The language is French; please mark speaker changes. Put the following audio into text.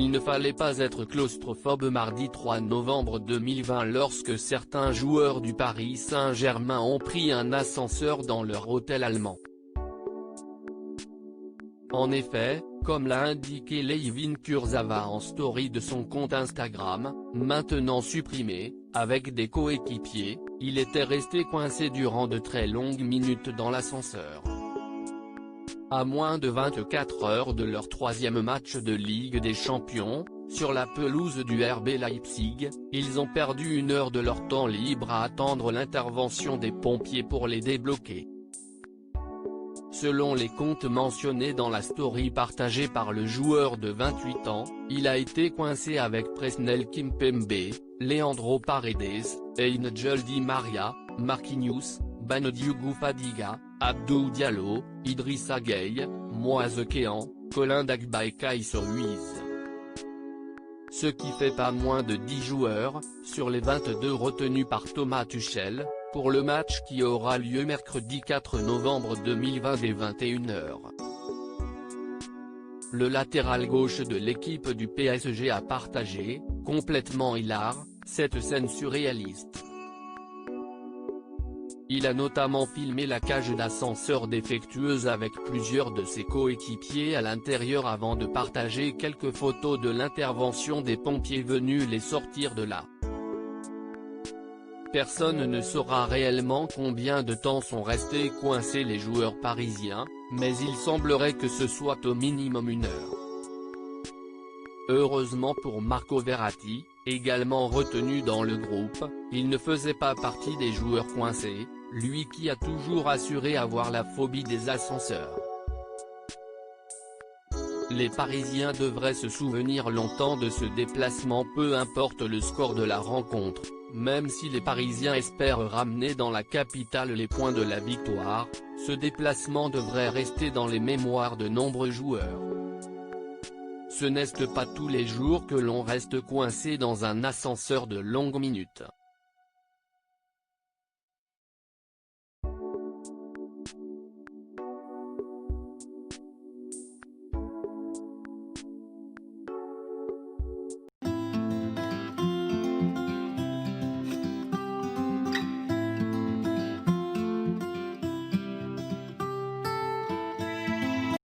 Speaker 1: Il ne fallait pas être claustrophobe mardi 3 novembre 2020 lorsque certains joueurs du Paris Saint-Germain ont pris un ascenseur dans leur hôtel allemand. En effet, comme l'a indiqué Layvin Kurzawa en story de son compte Instagram, maintenant supprimé, avec des coéquipiers, il était resté coincé durant de très longues minutes dans l'ascenseur. À moins de 24 heures de leur troisième match de Ligue des Champions, sur la pelouse du RB Leipzig, ils ont perdu 1 heure de leur temps libre à attendre l'intervention des pompiers pour les débloquer. Selon les comptes mentionnés dans la story partagée par le joueur de 28 ans, il a été coincé avec Presnel Kimpembe, Leandro Paredes, Angel Di Maria, Marquinhos, Banoudiougou Fadiga, Abdou Diallo, Idrissa Gueye, Moise Kean, Colin Dagba et Kaiser Ruiz. Ce qui fait pas moins de 10 joueurs, sur les 22 retenus par Thomas Tuchel, pour le match qui aura lieu mercredi 4 novembre 2020 dès 21 h. Le latéral gauche de l'équipe du PSG a partagé, complètement hilar, cette scène surréaliste. Il a notamment filmé la cage d'ascenseur défectueuse avec plusieurs de ses coéquipiers à l'intérieur avant de partager quelques photos de l'intervention des pompiers venus les sortir de là. Personne ne saura réellement combien de temps sont restés coincés les joueurs parisiens, mais il semblerait que ce soit au minimum 1 heure. Heureusement pour Marco Verratti, également retenu dans le groupe, il ne faisait pas partie des joueurs coincés, lui qui a toujours assuré avoir la phobie des ascenseurs. Les Parisiens devraient se souvenir longtemps de ce déplacement peu importe le score de la rencontre, même si les Parisiens espèrent ramener dans la capitale les points de la victoire, ce déplacement devrait rester dans les mémoires de nombreux joueurs. Ce n'est pas tous les jours que l'on reste coincé dans un ascenseur de longues minutes.